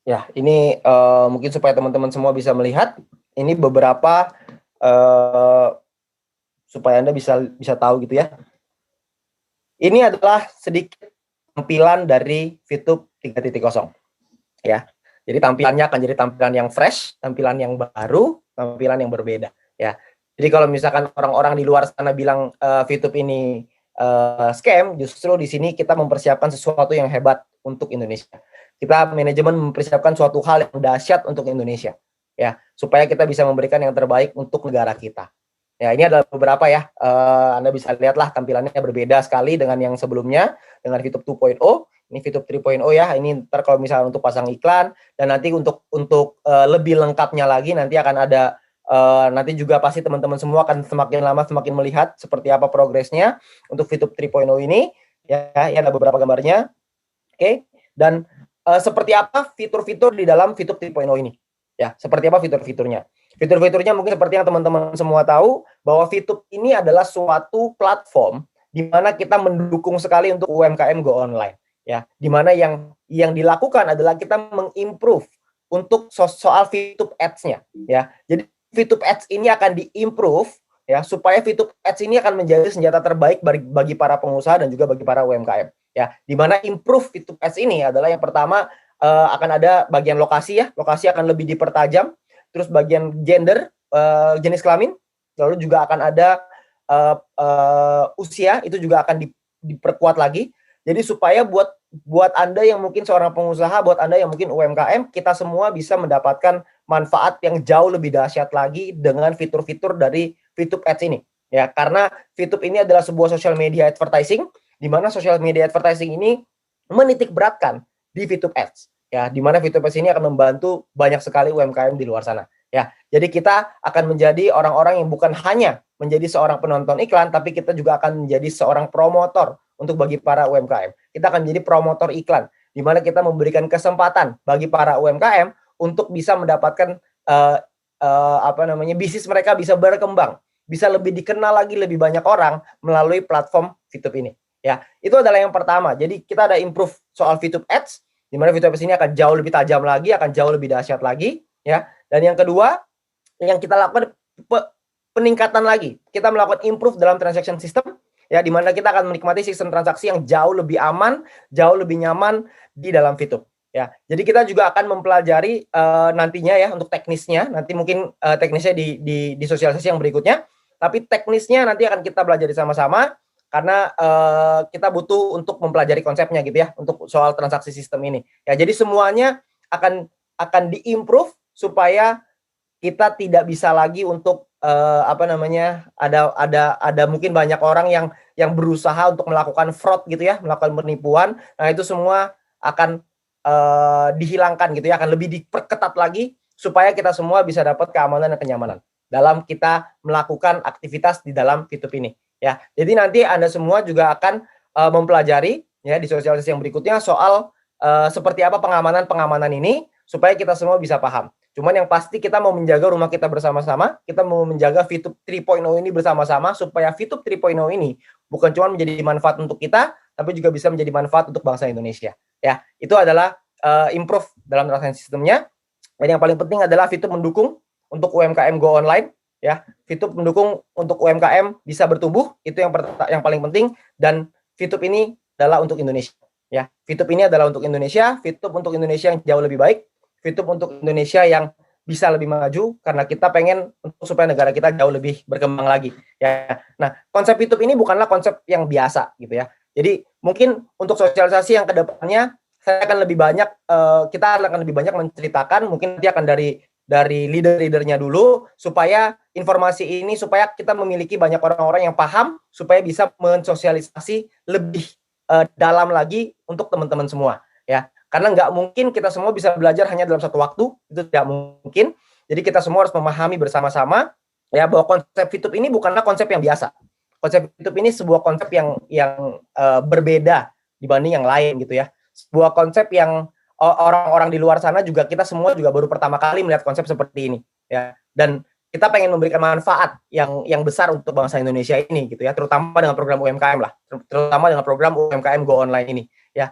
Ya, ini mungkin supaya teman-teman semua bisa melihat, ini beberapa supaya Anda bisa bisa tahu gitu ya. Ini adalah sedikit tampilan dari VTube 3.0 ya. Jadi tampilannya akan jadi tampilan yang fresh, tampilan yang baru, tampilan yang berbeda ya. Jadi kalau misalkan orang-orang di luar sana bilang VTube ini scam, justru di sini kita mempersiapkan sesuatu yang hebat untuk Indonesia. Kita manajemen mempersiapkan suatu hal yang dahsyat untuk Indonesia ya, supaya kita bisa memberikan yang terbaik untuk negara kita. Ya, ini adalah beberapa ya. Anda bisa lihatlah tampilannya berbeda sekali dengan yang sebelumnya, dengan VTube 2.0. Ini VTube 3.0 ya. Ini ntar kalau misalnya untuk pasang iklan, dan nanti untuk lebih lengkapnya lagi nanti akan ada nanti juga pasti teman-teman semua akan semakin lama semakin melihat seperti apa progresnya untuk VTube 3.0 ini ya. Ada beberapa gambarnya. Oke. Dan seperti apa fitur-fitur di dalam VTube 3.0 ini ya, seperti apa fitur-fiturnya. Fitur-fiturnya mungkin seperti yang teman-teman semua tahu, bahwa VTube ini adalah suatu platform di mana kita mendukung sekali untuk UMKM go online ya, di mana yang dilakukan adalah kita mengimprove untuk soal VTube Ads-nya ya. Jadi VTube Ads ini akan diimprove ya, supaya VTube Ads ini akan menjadi senjata terbaik bagi para pengusaha dan juga bagi para UMKM ya. Di mana improve VTube Ads ini adalah yang pertama akan ada bagian lokasi ya, lokasi akan lebih dipertajam, terus bagian gender, jenis kelamin, lalu juga akan ada usia, itu juga akan diperkuat lagi. Jadi supaya buat Anda yang mungkin seorang pengusaha, buat Anda yang mungkin UMKM, kita semua bisa mendapatkan manfaat yang jauh lebih dahsyat lagi dengan fitur-fitur dari VTube Ads ini ya. Karena VTube ini adalah sebuah social media advertising, di mana social media advertising ini menitik beratkan di VTube Ads ya, di mana VTube Ads ini akan membantu banyak sekali UMKM di luar sana ya. Jadi kita akan menjadi orang-orang yang bukan hanya menjadi seorang penonton iklan, tapi kita juga akan menjadi seorang promotor untuk bagi para UMKM. Kita akan menjadi promotor iklan, di mana kita memberikan kesempatan bagi para UMKM untuk bisa mendapatkan bisnis mereka bisa berkembang, bisa lebih dikenal lagi lebih banyak orang melalui platform VTube ini. Ya, itu adalah yang pertama. Jadi kita ada improve soal VTube Ads, di mana VTube Ads ini akan jauh lebih tajam lagi, akan jauh lebih dahsyat lagi, ya. Dan yang kedua, yang kita lakukan peningkatan lagi. Kita melakukan improve dalam transaction system, ya, di mana kita akan menikmati sistem transaksi yang jauh lebih aman, jauh lebih nyaman di dalam VTube. Ya, jadi kita juga akan mempelajari nantinya ya untuk teknisnya. Nanti mungkin teknisnya di sosialisasi yang berikutnya. Tapi teknisnya nanti akan kita pelajari sama-sama, karena kita butuh untuk mempelajari konsepnya gitu ya untuk soal transaksi sistem ini. Ya, jadi semuanya akan diimprove supaya kita tidak bisa lagi untuk ada mungkin banyak orang yang berusaha untuk melakukan fraud gitu ya, melakukan penipuan. Nah, itu semua akan dihilangkan gitu ya, akan lebih diperketat lagi supaya kita semua bisa dapat keamanan dan kenyamanan dalam kita melakukan aktivitas di dalam VTube ini. Ya, jadi nanti Anda semua juga akan mempelajari ya di sosialisasi yang berikutnya soal seperti apa pengamanan ini supaya kita semua bisa paham. Cuman yang pasti kita mau menjaga rumah kita bersama-sama, kita mau menjaga VTube 3.0 ini bersama-sama supaya VTube 3.0 ini bukan cuma menjadi manfaat untuk kita, tapi juga bisa menjadi manfaat untuk bangsa Indonesia. Ya, itu adalah improve dalam transaksi sistemnya. Dan yang paling penting adalah VTube mendukung untuk UMKM go online. Ya, VTube mendukung untuk UMKM bisa bertumbuh, itu yang paling penting. Dan VTube ini adalah untuk Indonesia. Ya, VTube ini adalah untuk Indonesia, VTube untuk Indonesia yang jauh lebih baik, VTube untuk Indonesia yang bisa lebih maju, karena kita pengen untuk supaya negara kita jauh lebih berkembang lagi. Ya, nah konsep VTube ini bukanlah konsep yang biasa gitu ya. Jadi mungkin untuk sosialisasi yang kedepannya saya akan lebih banyak kita akan lebih banyak menceritakan, mungkin nanti akan dari leader-leadernya dulu, supaya informasi ini, supaya kita memiliki banyak orang-orang yang paham, supaya bisa mensosialisasi lebih dalam lagi untuk teman-teman semua ya, karena nggak mungkin kita semua bisa belajar hanya dalam satu waktu, itu tidak mungkin. Jadi kita semua harus memahami bersama-sama ya bahwa konsep VTube ini bukanlah konsep yang biasa. Konsep VTube ini sebuah konsep yang berbeda dibanding yang lain gitu ya, sebuah konsep yang orang-orang di luar sana juga, kita semua juga baru pertama kali melihat konsep seperti ini ya. Dan kita pengen memberikan manfaat yang besar untuk bangsa Indonesia ini gitu ya, terutama dengan program UMKM lah, terutama dengan program UMKM Go Online ini ya.